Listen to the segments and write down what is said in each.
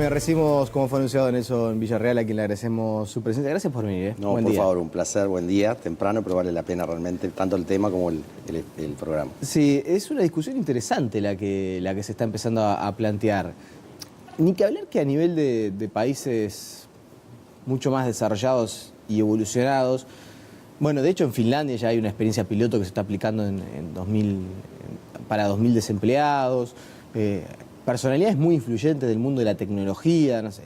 recibimos, como fue anunciado, Nelson Villarreal, a quien le agradecemos su presencia. Gracias por venir. No, buen por día. favor, un placer, buen día, temprano, pero vale la pena realmente, tanto el tema como el programa. Sí, es una discusión interesante la que se está empezando a plantear. Ni que hablar que a nivel de países mucho más desarrollados y evolucionados, bueno, de hecho en Finlandia ya hay una experiencia piloto que se está aplicando para 2.000 desempleados, personalidades muy influyentes del mundo de la tecnología, no sé,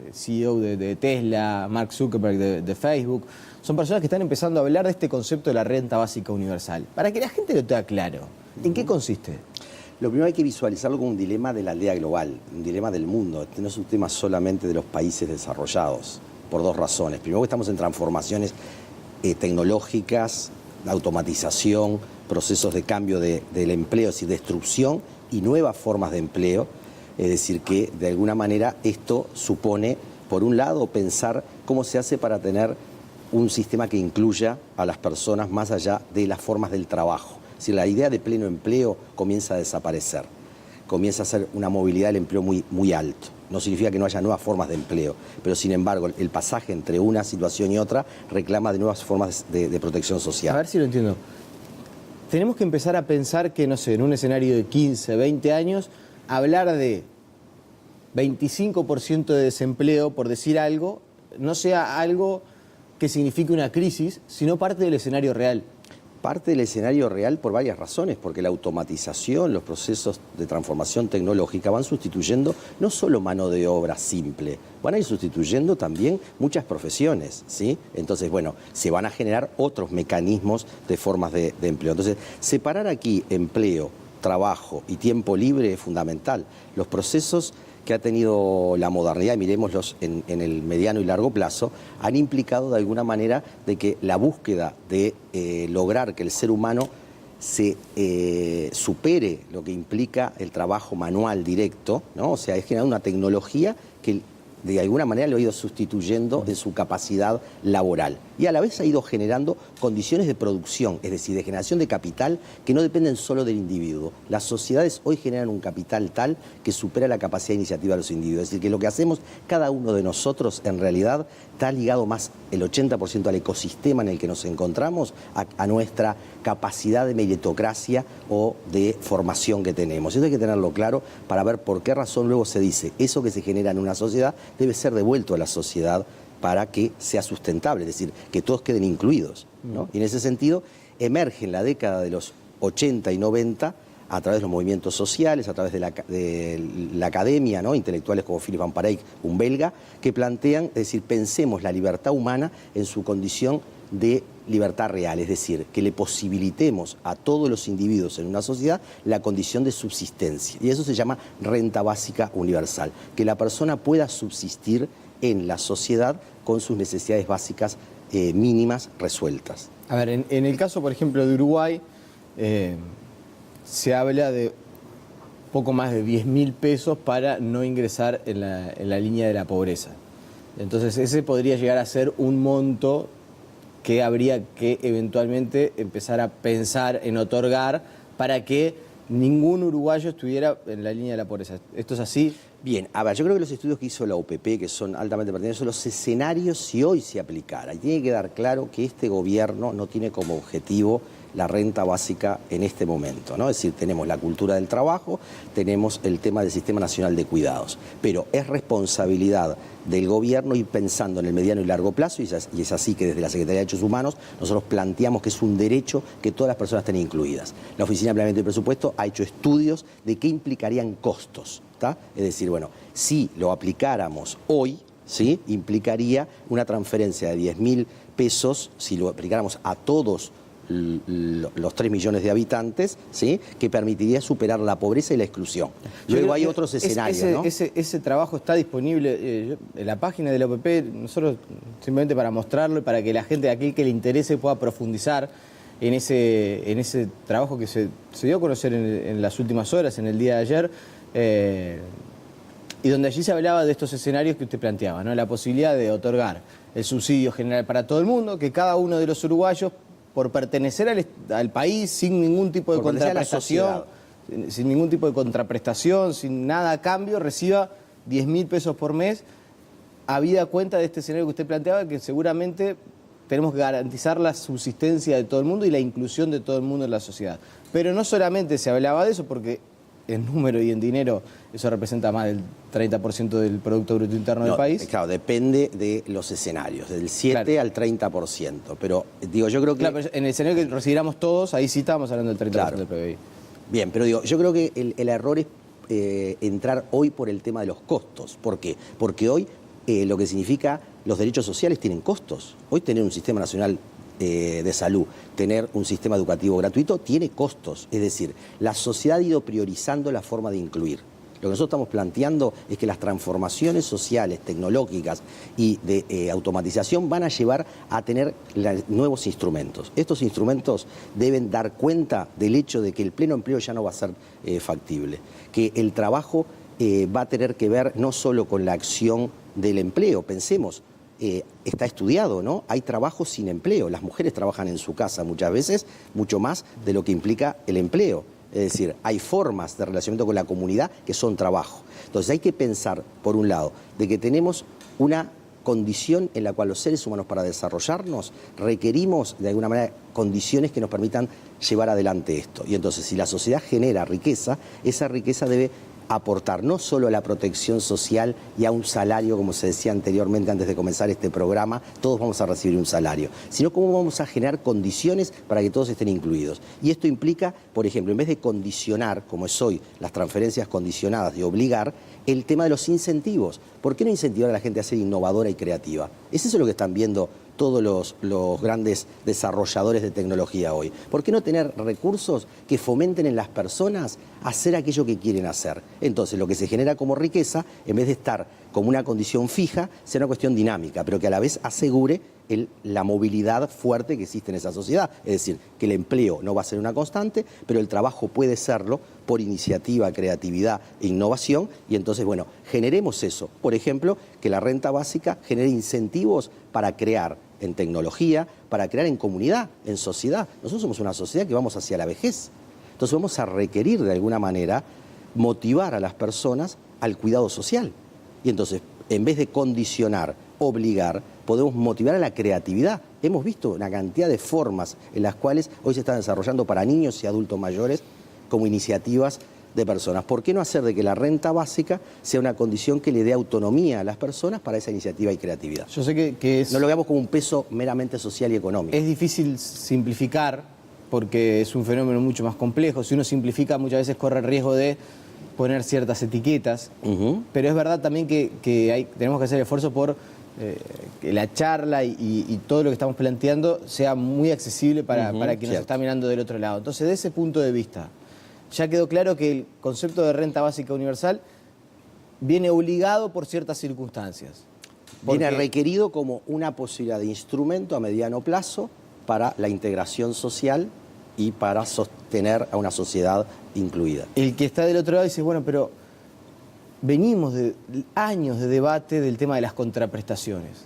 el CEO de Tesla, Mark Zuckerberg de Facebook, son personas que están empezando a hablar de este concepto de la renta básica universal. Para que la gente lo tenga claro, ¿en qué consiste? Lo primero hay que visualizarlo como un dilema de la aldea global, un dilema del mundo. Este no es un tema solamente de los países desarrollados, por dos razones. Primero, que estamos en transformaciones tecnológicas, automatización, procesos de cambio del empleo, es decir, destrucción y nuevas formas de empleo. Es decir, que de alguna manera esto supone, por un lado, pensar cómo se hace para tener un sistema que incluya a las personas más allá de las formas del trabajo. Es decir, la idea de pleno empleo comienza a desaparecer, comienza a ser una movilidad del empleo muy alto. No significa que no haya nuevas formas de empleo, pero sin embargo el pasaje entre una situación y otra reclama de nuevas formas de protección social. A ver si lo entiendo. Tenemos que empezar a pensar que, no sé, en un escenario de 15, 20 años, hablar de 25% de desempleo, por decir algo, no sea algo que signifique una crisis, sino parte del escenario real. Parte del escenario real por varias razones, porque la automatización, los procesos de transformación tecnológica van sustituyendo no solo mano de obra simple, van a ir sustituyendo también muchas profesiones, ¿sí? Entonces, bueno, se van a generar otros mecanismos de formas de empleo. Entonces, separar aquí empleo, trabajo y tiempo libre es fundamental. Los procesos que ha tenido la modernidad, y miremoslos en el mediano y largo plazo, han implicado de alguna manera de que la búsqueda de lograr que el ser humano se supere lo que implica el trabajo manual directo, ¿no? O sea, es generar una tecnología que de alguna manera lo ha ido sustituyendo en su capacidad laboral. Y a la vez ha ido generando condiciones de producción, es decir, de generación de capital que no dependen solo del individuo. Las sociedades hoy generan un capital tal que supera la capacidad de iniciativa de los individuos. Es decir, que lo que hacemos cada uno de nosotros en realidad está ligado más el 80% al ecosistema en el que nos encontramos, a nuestra capacidad de meritocracia o de formación que tenemos. Eso hay que tenerlo claro para ver por qué razón luego se dice eso que se genera en una sociedad debe ser devuelto a la sociedad para que sea sustentable, es decir, que todos queden incluidos, ¿no? Y en ese sentido emerge en la década de los 80 y 90 a través de los movimientos sociales, a través de la academia, ¿no? Intelectuales como Philip Van Parijs, un belga, que plantean, es decir, pensemos la libertad humana en su condición de libertad real, es decir, que le posibilitemos a todos los individuos en una sociedad la condición de subsistencia. Y eso se llama renta básica universal, que la persona pueda subsistir en la sociedad con sus necesidades básicas mínimas resueltas. A ver, en el caso, por ejemplo, de Uruguay, se habla de poco más de 10.000 pesos para no ingresar en la línea de la pobreza. Entonces, ese podría llegar a ser un monto que habría que eventualmente empezar a pensar en otorgar para que ningún uruguayo estuviera en la línea de la pobreza. ¿Esto es así? Bien, a ver, yo creo que los estudios que hizo la OPP, que son altamente pertinentes, son los escenarios si hoy se aplicara. Y tiene que quedar claro que este gobierno no tiene como objetivo la renta básica en este momento, ¿no? Es decir, tenemos la cultura del trabajo, tenemos el tema del Sistema Nacional de Cuidados, pero es responsabilidad del gobierno ir pensando en el mediano y largo plazo, y es así que desde la Secretaría de Derechos Humanos nosotros planteamos que es un derecho que todas las personas estén incluidas. La Oficina de Planeamiento y Presupuesto ha hecho estudios de qué implicarían costos, ¿tá? Es decir, bueno, si lo aplicáramos hoy, ¿sí?, implicaría una transferencia de 10.000 pesos, si lo aplicáramos a todos los 3 millones de habitantes, ¿sí?, que permitiría superar la pobreza y la exclusión. Luego hay otros escenarios, ¿no? Ese trabajo está disponible en la página de la OPP, nosotros simplemente para mostrarlo y para que la gente, aquel que le interese, pueda profundizar en ese trabajo que se dio a conocer en las últimas horas, en el día de ayer, y donde allí se hablaba de estos escenarios que usted planteaba, ¿no? La posibilidad de otorgar el subsidio general para todo el mundo, que cada uno de los uruguayos, por pertenecer al país sin ningún tipo de contraprestación, sin nada a cambio, reciba 10.000 pesos por mes, habida cuenta de este escenario que usted planteaba, que seguramente tenemos que garantizar la subsistencia de todo el mundo y la inclusión de todo el mundo en la sociedad. Pero no solamente se hablaba de eso, porque en número y en dinero eso representa más del 30% del Producto Bruto Interno del país. Claro, depende de los escenarios, del 7 al 30%. Pero digo, yo creo que... Claro, pero en el escenario que recibiéramos todos, ahí sí estábamos hablando del 30% del PBI. Bien, pero digo, yo creo que el error es entrar hoy por el tema de los costos. ¿Por qué? Porque hoy lo que significa los derechos sociales tienen costos. Hoy tener un sistema nacional de salud, tener un sistema educativo gratuito, tiene costos. Es decir, la sociedad ha ido priorizando la forma de incluir. Lo que nosotros estamos planteando es que las transformaciones sociales, tecnológicas y de automatización van a llevar a tener nuevos instrumentos. Estos instrumentos deben dar cuenta del hecho de que el pleno empleo ya no va a ser factible, que el trabajo va a tener que ver no solo con la acción del empleo. Pensemos, está estudiado, ¿no? Hay trabajos sin empleo. Las mujeres trabajan en su casa muchas veces, mucho más de lo que implica el empleo. Es decir, hay formas de relacionamiento con la comunidad que son trabajo. Entonces hay que pensar, por un lado, de que tenemos una condición en la cual los seres humanos para desarrollarnos requerimos de alguna manera condiciones que nos permitan llevar adelante esto. Y entonces si la sociedad genera riqueza, esa riqueza debe aportar no solo a la protección social y a un salario, como se decía anteriormente antes de comenzar este programa, todos vamos a recibir un salario, sino cómo vamos a generar condiciones para que todos estén incluidos. Y esto implica, por ejemplo, en vez de condicionar, como es hoy, las transferencias condicionadas, de obligar, el tema de los incentivos. ¿Por qué no incentivar a la gente a ser innovadora y creativa? ¿Es eso lo que están viendo todos los grandes desarrolladores de tecnología hoy? ¿Por qué no tener recursos que fomenten en las personas hacer aquello que quieren hacer? Entonces, lo que se genera como riqueza, en vez de estar como una condición fija, sea una cuestión dinámica, pero que a la vez asegure la movilidad fuerte que existe en esa sociedad. Es decir, que el empleo no va a ser una constante, pero el trabajo puede serlo por iniciativa, creatividad e innovación, y entonces, bueno, generemos eso. Por ejemplo, que la renta básica genere incentivos para crear en tecnología, para crear en comunidad, en sociedad. Nosotros somos una sociedad que vamos hacia la vejez. Entonces vamos a requerir de alguna manera motivar a las personas al cuidado social. Y entonces, en vez de condicionar, obligar, podemos motivar a la creatividad. Hemos visto una cantidad de formas en las cuales hoy se están desarrollando para niños y adultos mayores como iniciativas de personas. ¿Por qué no hacer de que la renta básica sea una condición que le dé autonomía a las personas para esa iniciativa y creatividad? Yo sé que es... No lo veamos como un peso meramente social y económico. Es difícil simplificar porque es un fenómeno mucho más complejo. Si uno simplifica, muchas veces corre el riesgo de poner ciertas etiquetas. Pero es verdad también que tenemos que hacer esfuerzo por que la charla y todo lo que estamos planteando sea muy accesible para quien nos está mirando del otro lado. Entonces, de ese punto de vista, ya quedó claro que el concepto de renta básica universal viene obligado por ciertas circunstancias. Viene requerido como una posibilidad de instrumento a mediano plazo para la integración social y para sostener a una sociedad incluida. El que está del otro lado dice, bueno, pero venimos de años de debate del tema de las contraprestaciones.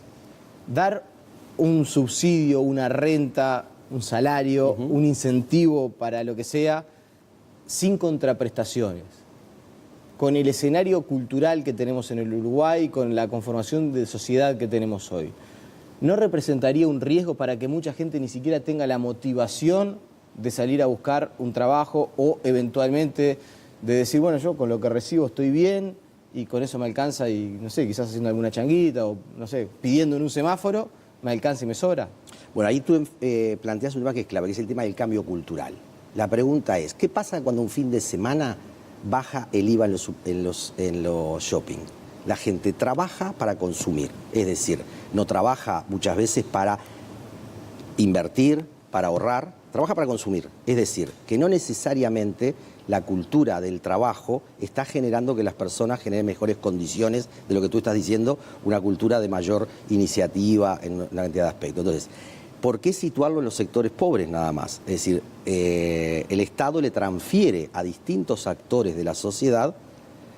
Dar un subsidio, una renta, un salario, un incentivo para lo que sea, sin contraprestaciones. Con el escenario cultural que tenemos en el Uruguay, con la conformación de sociedad que tenemos hoy, ¿no representaría un riesgo para que mucha gente ni siquiera tenga la motivación de salir a buscar un trabajo o eventualmente de decir, bueno, yo con lo que recibo estoy bien y con eso me alcanza y, no sé, quizás haciendo alguna changuita o, no sé, pidiendo en un semáforo, me alcanza y me sobra? Bueno, ahí tú planteas un tema que es clave, que es el tema del cambio cultural. La pregunta es, ¿qué pasa cuando un fin de semana baja el IVA en los shopping? La gente trabaja para consumir, es decir, no trabaja muchas veces para invertir, para ahorrar, trabaja para consumir. Es decir, que no necesariamente la cultura del trabajo está generando que las personas generen mejores condiciones de lo que tú estás diciendo, una cultura de mayor iniciativa en una cantidad de aspectos. Entonces, ¿por qué situarlo en los sectores pobres nada más? Es decir, el Estado le transfiere a distintos actores de la sociedad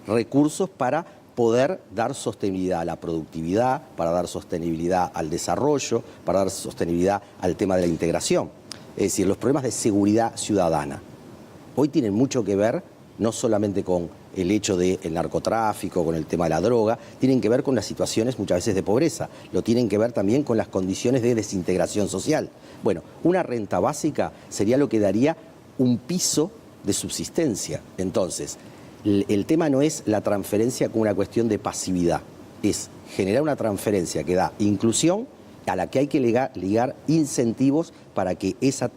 recursos para poder dar sostenibilidad a la productividad, para dar sostenibilidad al desarrollo, para dar sostenibilidad al tema de la integración. Es decir, los problemas de seguridad ciudadana hoy tienen mucho que ver no solamente con el hecho del narcotráfico, con el tema de la droga, tienen que ver con las situaciones muchas veces de pobreza, lo tienen que ver también con las condiciones de desintegración social. Bueno, una renta básica sería lo que daría un piso de subsistencia. Entonces, el tema no es la transferencia como una cuestión de pasividad, es generar una transferencia que da inclusión, a la que hay que ligar incentivos para que esa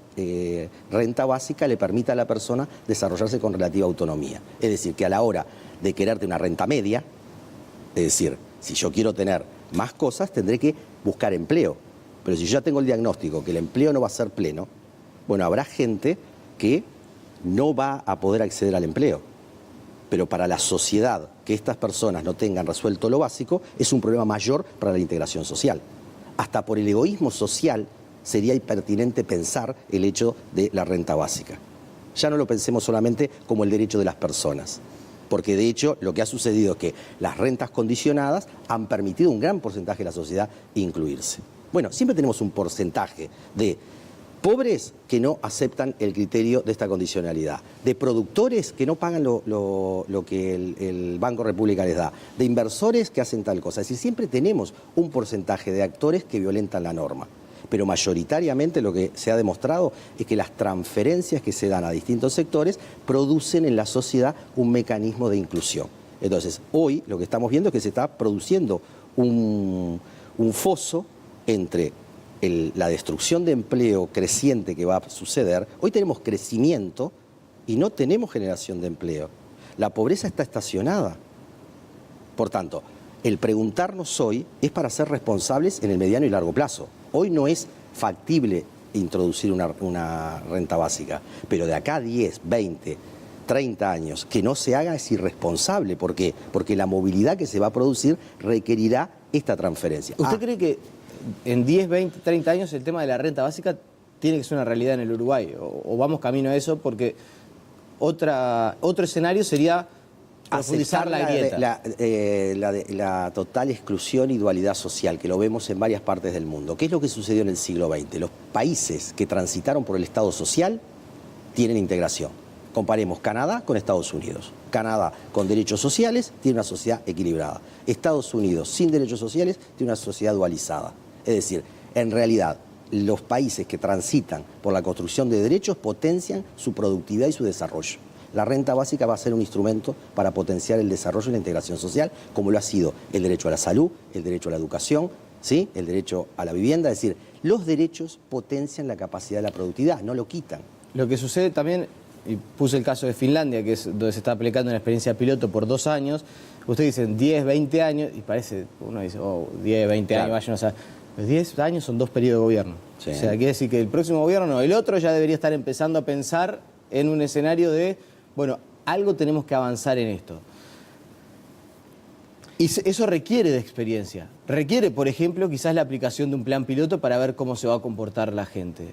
renta básica le permita a la persona desarrollarse con relativa autonomía. Es decir, que a la hora de quererte una renta media, es decir, si yo quiero tener más cosas, tendré que buscar empleo. Pero si yo ya tengo el diagnóstico que el empleo no va a ser pleno, bueno, habrá gente que no va a poder acceder al empleo. Pero para la sociedad, que estas personas no tengan resuelto lo básico, es un problema mayor para la integración social. Hasta por el egoísmo social sería impertinente pensar el hecho de la renta básica. Ya no lo pensemos solamente como el derecho de las personas, porque de hecho lo que ha sucedido es que las rentas condicionadas han permitido a un gran porcentaje de la sociedad incluirse. Bueno, siempre tenemos un porcentaje de pobres que no aceptan el criterio de esta condicionalidad, de productores que no pagan lo que el Banco República les da, de inversores que hacen tal cosa. Es decir, siempre tenemos un porcentaje de actores que violentan la norma. Pero mayoritariamente lo que se ha demostrado es que las transferencias que se dan a distintos sectores producen en la sociedad un mecanismo de inclusión. Entonces, hoy lo que estamos viendo es que se está produciendo un foso entre la destrucción de empleo creciente que va a suceder. Hoy tenemos crecimiento y no tenemos generación de empleo. La pobreza está estacionada. Por tanto, el preguntarnos hoy es para ser responsables en el mediano y largo plazo. Hoy no es factible introducir una renta básica, pero de acá a 10, 20, 30 años que no se haga es irresponsable. ¿Por qué? Porque la movilidad que se va a producir requerirá esta transferencia. ¿Usted cree que en 10, 20, 30 años el tema de la renta básica tiene que ser una realidad en el Uruguay? ¿O vamos camino a eso? Porque otro escenario sería profundizar la grieta. La total exclusión y dualidad social, que lo vemos en varias partes del mundo. ¿Qué es lo que sucedió en el siglo XX? Los países que transitaron por el Estado social tienen integración. Comparemos Canadá con Estados Unidos. Canadá con derechos sociales tiene una sociedad equilibrada. Estados Unidos sin derechos sociales tiene una sociedad dualizada. Es decir, en realidad, los países que transitan por la construcción de derechos potencian su productividad y su desarrollo. La renta básica va a ser un instrumento para potenciar el desarrollo y la integración social, como lo ha sido el derecho a la salud, el derecho a la educación, ¿sí? El derecho a la vivienda. Es decir, los derechos potencian la capacidad de la productividad, no lo quitan. Lo que sucede también, y puse el caso de Finlandia, que es donde se está aplicando una experiencia piloto por 2 años, ustedes dicen 10, 20 años, y parece, uno dice, 10, 20 claro. años, vayan a saber. Los 10 años son 2 periodos de gobierno. Sí. O sea, quiere decir que el próximo gobierno, no, el otro ya debería estar empezando a pensar en un escenario de, bueno, algo tenemos que avanzar en esto. Y eso requiere de experiencia. Requiere, por ejemplo, quizás la aplicación de un plan piloto para ver cómo se va a comportar la gente.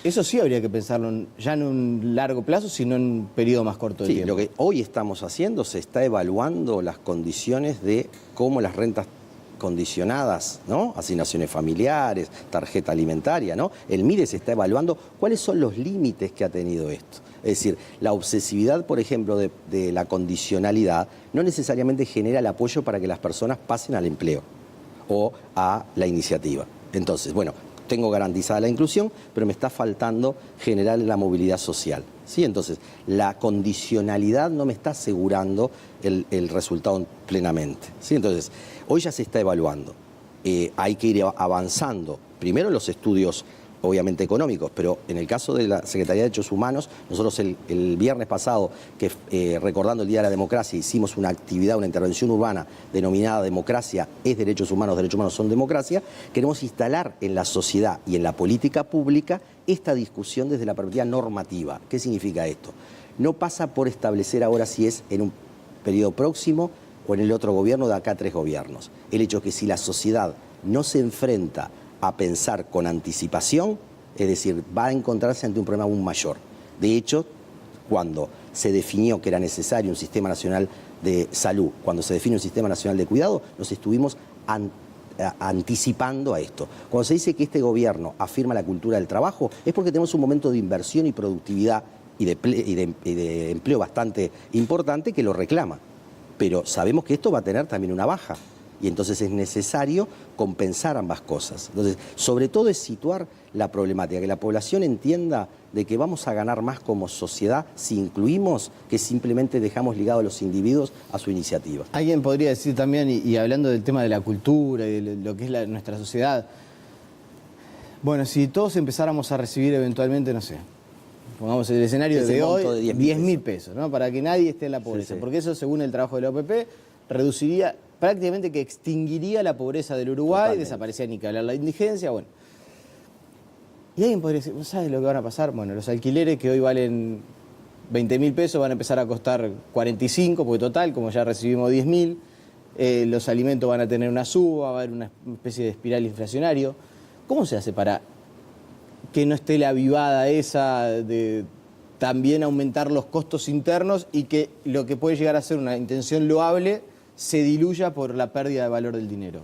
Eso sí habría que pensarlo ya no en un largo plazo, sino en un periodo más corto de tiempo. Lo que hoy estamos haciendo, se está evaluando las condiciones de cómo las rentas condicionadas, ¿no? Asignaciones familiares, tarjeta alimentaria, ¿no? El MIDE se está evaluando cuáles son los límites que ha tenido esto. Es decir, la obsesividad, por ejemplo, de la condicionalidad no necesariamente genera el apoyo para que las personas pasen al empleo o a la iniciativa. Entonces, bueno, tengo garantizada la inclusión, pero me está faltando generar la movilidad social, ¿sí? Entonces, la condicionalidad no me está asegurando el resultado plenamente, ¿sí? Entonces, hoy ya se está evaluando. Hay que ir avanzando. Primero los estudios, obviamente económicos, pero en el caso de la Secretaría de Derechos Humanos, nosotros el viernes pasado, que recordando el Día de la Democracia, hicimos una actividad, una intervención urbana denominada Democracia es derechos humanos son democracia. Queremos instalar en la sociedad y en la política pública esta discusión desde la perspectiva normativa. ¿Qué significa esto? No pasa por establecer ahora si es en un periodo próximo o en el otro gobierno de acá a 3 gobiernos. El hecho es que si la sociedad no se enfrenta a pensar con anticipación, es decir, va a encontrarse ante un problema aún mayor. De hecho, cuando se definió que era necesario un sistema nacional de salud, cuando se define un sistema nacional de cuidado, nos estuvimos anticipando a esto. Cuando se dice que este gobierno afirma la cultura del trabajo, es porque tenemos un momento de inversión y productividad y de empleo bastante importante que lo reclama. Pero sabemos que esto va a tener también una baja. Y entonces es necesario compensar ambas cosas. Entonces, sobre todo es situar la problemática, que la población entienda de que vamos a ganar más como sociedad si incluimos que simplemente dejamos ligados a los individuos a su iniciativa. Alguien podría decir también, y hablando del tema de la cultura y de lo que es nuestra sociedad, bueno, si todos empezáramos a recibir eventualmente, no sé, pongamos el escenario Ese de monto hoy, de 10.000 pesos, ¿no? Para que nadie esté en la pobreza. Sí, sí. Porque eso, según el trabajo de la OPP, reduciría, prácticamente que extinguiría la pobreza del Uruguay, Totalmente. desaparecía ni que hablar la indigencia, bueno. Y alguien podría decir, ¿no sabes lo que van a pasar? Bueno, los alquileres que hoy valen 20.000 pesos van a empezar a costar 45, porque total, como ya recibimos 10.000, los alimentos van a tener una suba, va a haber una especie de espiral inflacionario. ¿Cómo se hace para que no esté la avivada esa de también aumentar los costos internos y que lo que puede llegar a ser una intención loable se diluya por la pérdida de valor del dinero?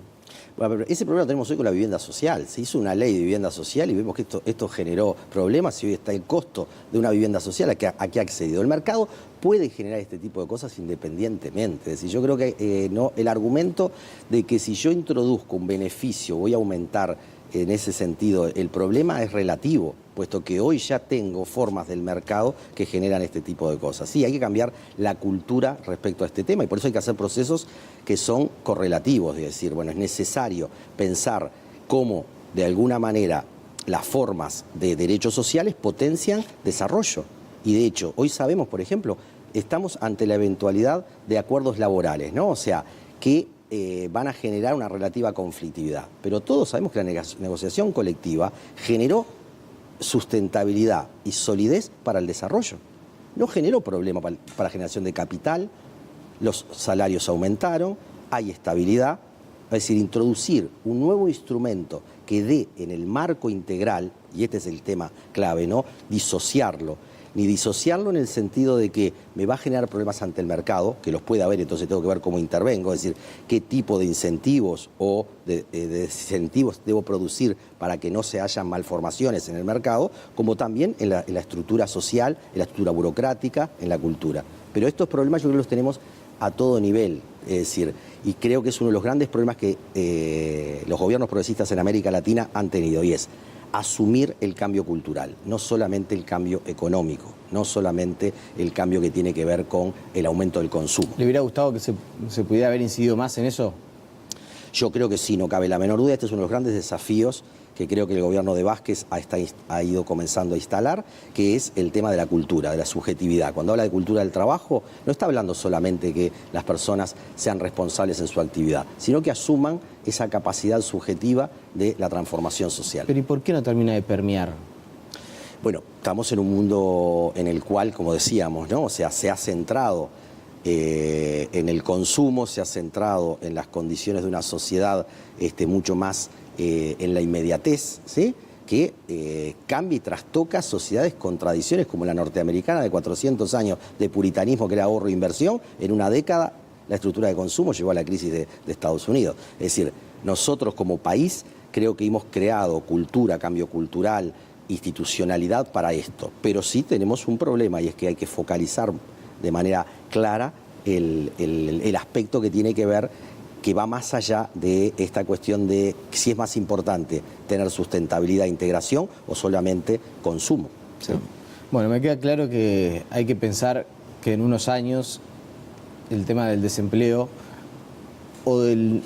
Bueno, pero ese problema lo tenemos hoy con la vivienda social. Se hizo una ley de vivienda social y vemos que esto generó problemas y hoy está el costo de una vivienda social a que ha accedido. El mercado puede generar este tipo de cosas independientemente. Es decir, yo creo que no, el argumento de que si yo introduzco un beneficio voy a aumentar en ese sentido el problema es relativo, puesto que hoy ya tengo formas del mercado que generan este tipo de cosas. Sí, hay que cambiar la cultura respecto a este tema y por eso hay que hacer procesos que son correlativos, es decir, bueno, es necesario pensar cómo de alguna manera las formas de derechos sociales potencian desarrollo. Y de hecho, hoy sabemos, por ejemplo, estamos ante la eventualidad de acuerdos laborales, ¿no? O sea, que van a generar una relativa conflictividad. Pero todos sabemos que la negociación colectiva generó sustentabilidad y solidez para el desarrollo. No generó problema para generación de capital, los salarios aumentaron, hay estabilidad. Es decir, introducir un nuevo instrumento que dé en el marco integral, y este es el tema clave, ¿no? Disociarlo. Ni disociarlo en el sentido de que me va a generar problemas ante el mercado, que los puede haber, entonces tengo que ver cómo intervengo, es decir, qué tipo de incentivos o de desincentivos debo producir para que no se hayan malformaciones en el mercado, como también en la estructura social, en la estructura burocrática, en la cultura. Pero estos problemas yo creo que los tenemos a todo nivel, es decir, y creo que es uno de los grandes problemas que los gobiernos progresistas en América Latina han tenido, y es asumir el cambio cultural, no solamente el cambio económico, no solamente el cambio que tiene que ver con el aumento del consumo. ¿Le hubiera gustado que se pudiera haber incidido más en eso? Yo creo que sí, no cabe la menor duda. Este es uno de los grandes desafíos que creo que el gobierno de Vázquez ha ido comenzando a instalar, que es el tema de la cultura, de la subjetividad. Cuando habla de cultura del trabajo, no está hablando solamente que las personas sean responsables en su actividad, sino que asuman esa capacidad subjetiva de la transformación social. Pero ¿y por qué no termina de permear? Bueno, estamos en un mundo en el cual, como decíamos, ¿no? O sea, se ha centrado en el consumo, se ha centrado en las condiciones de una sociedad mucho más en la inmediatez, ¿sí? Que cambia y trastoca sociedades con tradiciones como la norteamericana de 400 años de puritanismo, que era ahorro e inversión. En una década la estructura de consumo llevó a la crisis de Estados Unidos. Es decir, nosotros como país creo que hemos creado cultura, cambio cultural, institucionalidad para esto, pero sí tenemos un problema y es que hay que focalizar de manera clara el aspecto que tiene que ver, que va más allá de esta cuestión de si es más importante tener sustentabilidad e integración o solamente consumo. ¿Sí? Bueno, me queda claro que hay que pensar que en unos años el tema del desempleo o del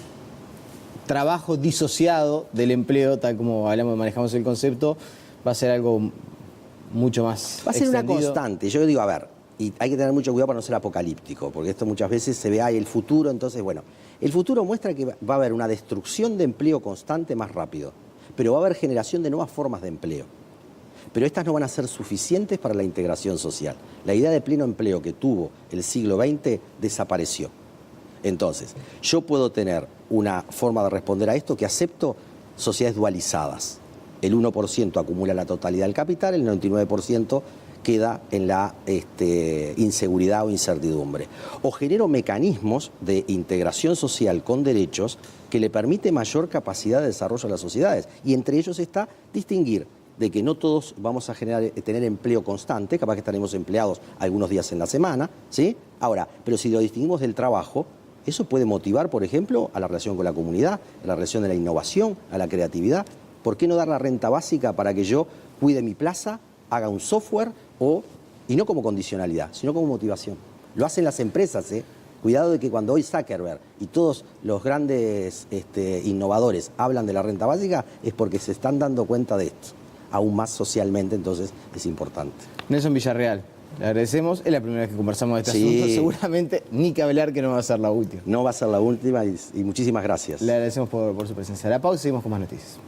trabajo disociado del empleo, tal como manejamos el concepto, va a ser algo mucho más Va a ser extendido. una constante. Yo digo, a ver, y hay que tener mucho cuidado para no ser apocalíptico, porque esto muchas veces se ve ahí el futuro, entonces, bueno, el futuro muestra que va a haber una destrucción de empleo constante más rápido, pero va a haber generación de nuevas formas de empleo. Pero estas no van a ser suficientes para la integración social. La idea de pleno empleo que tuvo el siglo XX desapareció. Entonces, yo puedo tener una forma de responder a esto que acepto sociedades dualizadas. El 1% acumula la totalidad del capital, el 99% queda en la inseguridad o incertidumbre. O genero mecanismos de integración social con derechos que le permite mayor capacidad de desarrollo a las sociedades. Y entre ellos está distinguir de que no todos vamos a tener empleo constante, capaz que estaremos empleados algunos días en la semana, ¿sí? Ahora, pero si lo distinguimos del trabajo, eso puede motivar, por ejemplo, a la relación con la comunidad, a la relación de la innovación, a la creatividad. ¿Por qué no dar la renta básica para que yo cuide mi plaza, haga un software y no como condicionalidad, sino como motivación? Lo hacen las empresas, ¿eh? Cuidado de que cuando hoy Zuckerberg y todos los grandes innovadores hablan de la renta básica es porque se están dando cuenta de esto, aún más socialmente, entonces es importante. Nelson Villarreal, le agradecemos. Es la primera vez que conversamos de este Sí. asunto. Seguramente ni que hablar que no va a ser la última. No va a ser la última y muchísimas gracias. Le agradecemos por su presencia. La pausa y seguimos con más noticias.